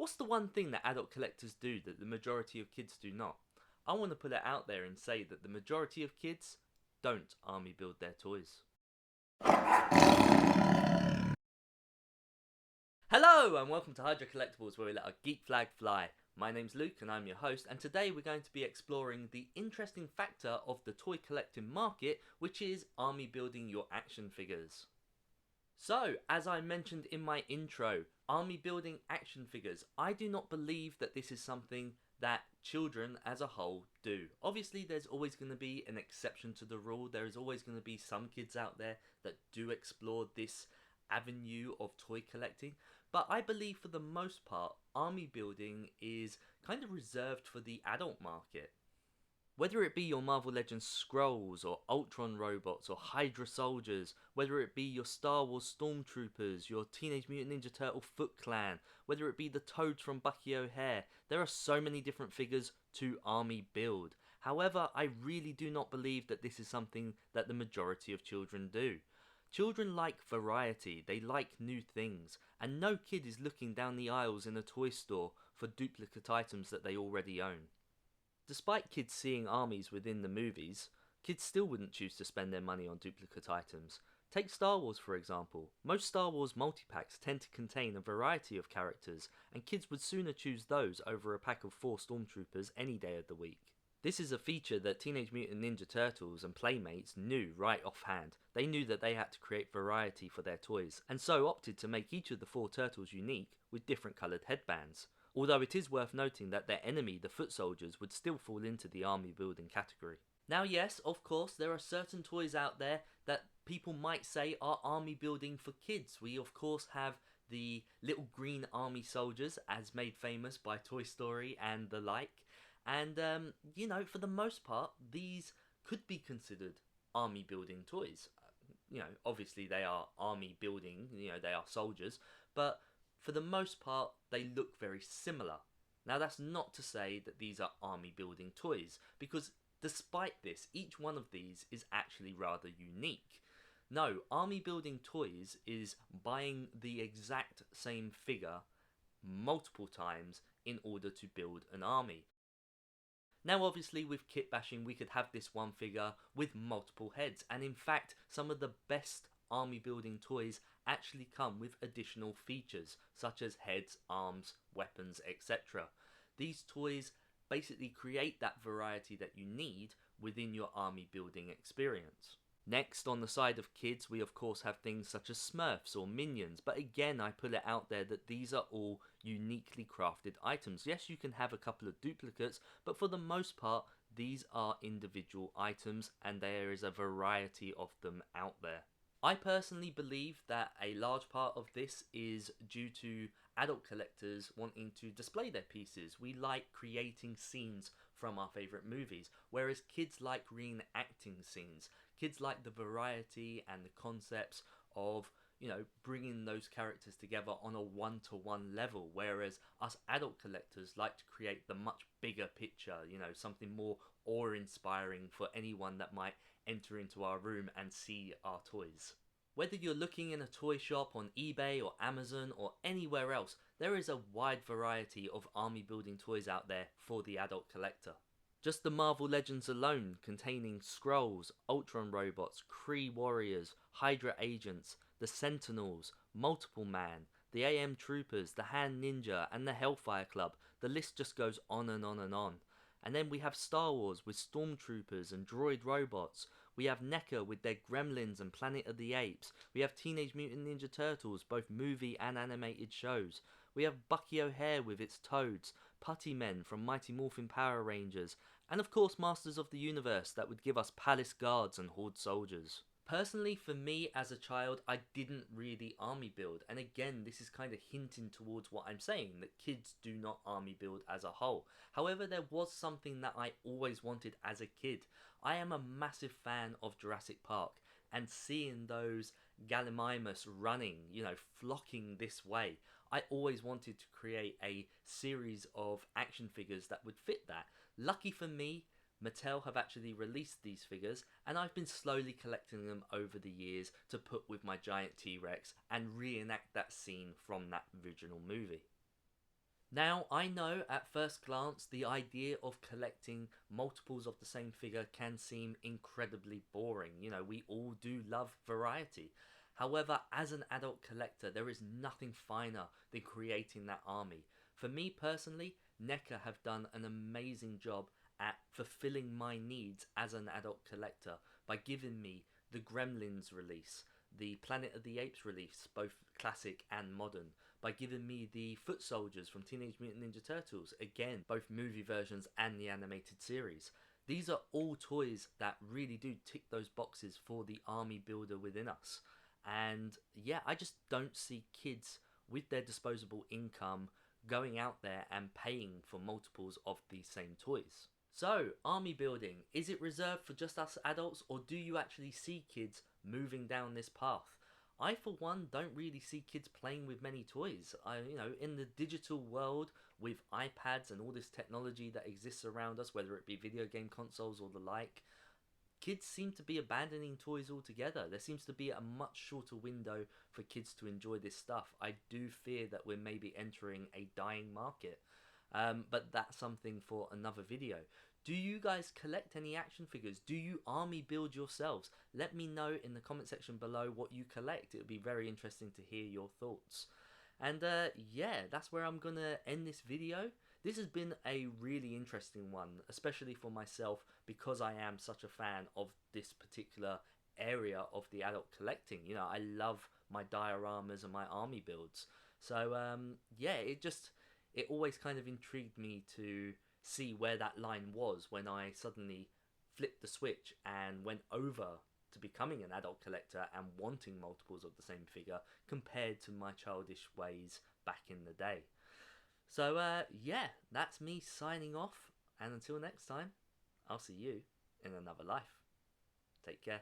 What's the one thing that adult collectors do that the majority of kids do not? I want to put it out there and say that the majority of kids don't army build their toys. Hello and welcome to HydraCollectables, where we let our geek flag fly. My name's Luke and I'm your host, and today we're going to be exploring the interesting factor of the toy collecting market, which is army building your action figures. So, as I mentioned in my intro, army building action figures, I do not believe that this is something that children as a whole do. Obviously, there's always going to be an exception to the rule. There is always going to be some kids out there that do explore this avenue of toy collecting, but I believe for the most part, army building is kind of reserved for the adult market. Whether it be your Marvel Legends Skrulls or Ultron robots or Hydra soldiers, whether it be your Star Wars Stormtroopers, your Teenage Mutant Ninja Turtle Foot Clan, whether it be the Toads from Bucky O'Hare, there are so many different figures to army build. However, I really do not believe that this is something that the majority of children do. Children like variety, they like new things, and no kid is looking down the aisles in a toy store for duplicate items that they already own. Despite kids seeing armies within the movies, kids still wouldn't choose to spend their money on duplicate items. Take Star Wars for example. Most Star Wars multi-packs tend to contain a variety of characters, and kids would sooner choose those over a pack of 4 Stormtroopers any day of the week. This is a feature that Teenage Mutant Ninja Turtles and Playmates knew right offhand. They knew that they had to create variety for their toys, and so opted to make each of the 4 turtles unique with different coloured headbands. Although it is worth noting that their enemy, the foot soldiers, would still fall into the army building category. Now yes, of course, there are certain toys out there that people might say are army building for kids. We of course have the little green army soldiers, as made famous by Toy Story and the like. And, for the most part, these could be considered army building toys. Obviously they are army building, they are soldiers, but for the most part, they look very similar. Now, that's not to say that these are army building toys, because despite this, each one of these is actually rather unique. No, army building toys is buying the exact same figure multiple times in order to build an army. Now obviously with kit bashing we could have this one figure with multiple heads, and in fact some of the best army building toys actually come with additional features such as heads, arms, weapons, etc. These toys basically create that variety that you need within your army building experience. Next, on the side of kids, we of course have things such as Smurfs or Minions, but again I put it out there that these are all uniquely crafted items. Yes, you can have a couple of duplicates, but for the most part these are individual items and there is a variety of them out there. I personally believe that a large part of this is due to adult collectors wanting to display their pieces. We like creating scenes from our favourite movies, whereas kids like reenacting scenes. Kids like the variety and the concepts of, bringing those characters together on a one-to-one level, whereas us adult collectors like to create the much bigger picture, something more awe-inspiring for anyone that might enter into our room and see our toys. Whether you're looking in a toy shop on eBay or Amazon or anywhere else, there is a wide variety of army building toys out there for the adult collector. Just the Marvel Legends alone, containing Skrulls, Ultron robots, Kree warriors, Hydra agents, the Sentinels, Multiple Man, the AM Troopers, the Hand Ninja, and the Hellfire Club. The list just goes on and on and on. And then we have Star Wars with Stormtroopers and droid robots. We have NECA with their Gremlins and Planet of the Apes. We have Teenage Mutant Ninja Turtles, both movie and animated shows. We have Bucky O'Hare with its Toads, Putty Men from Mighty Morphin Power Rangers, and of course Masters of the Universe that would give us Palace Guards and Horde Soldiers. Personally, for me as a child, I didn't really army build, and again this is kind of hinting towards what I'm saying, that kids do not army build as a whole. However, there was something that I always wanted as a kid. I am a massive fan of Jurassic Park, and seeing those Gallimimus running, flocking this way, I always wanted to create a series of action figures that would fit that. Lucky for me, Mattel have actually released these figures, and I've been slowly collecting them over the years to put with my giant T-Rex and reenact that scene from that original movie. Now, I know at first glance the idea of collecting multiples of the same figure can seem incredibly boring. You know, we all do love variety. However, as an adult collector, there is nothing finer than creating that army. For me personally, NECA have done an amazing job at fulfilling my needs as an adult collector by giving me the Gremlins release, the Planet of the Apes release, both classic and modern, by giving me the Foot Soldiers from Teenage Mutant Ninja Turtles, again, both movie versions and the animated series. These are all toys that really do tick those boxes for the army builder within us. And yeah, I just don't see kids with their disposable income going out there and paying for multiples of these same toys. So, army building, is it reserved for just us adults, or do you actually see kids moving down this path? I, for one, don't really see kids playing with many toys. In the digital world with iPads and all this technology that exists around us, whether it be video game consoles or the like, kids seem to be abandoning toys altogether. There seems to be a much shorter window for kids to enjoy this stuff. I do fear that we're maybe entering a dying market. But that's something for another video. Do you guys collect any action figures? Do you army build yourselves? Let me know in the comment section below what you collect. It would be very interesting to hear your thoughts. And yeah, that's where I'm going to end this video. This has been a really interesting one, especially for myself, because I am such a fan of this particular area of the adult collecting. You know, I love my dioramas and my army builds. So yeah, it always kind of intrigued me to see where that line was when I suddenly flipped the switch and went over to becoming an adult collector and wanting multiples of the same figure compared to my childish ways back in the day. So yeah, that's me signing off, and until next time, I'll see you in another life. Take care.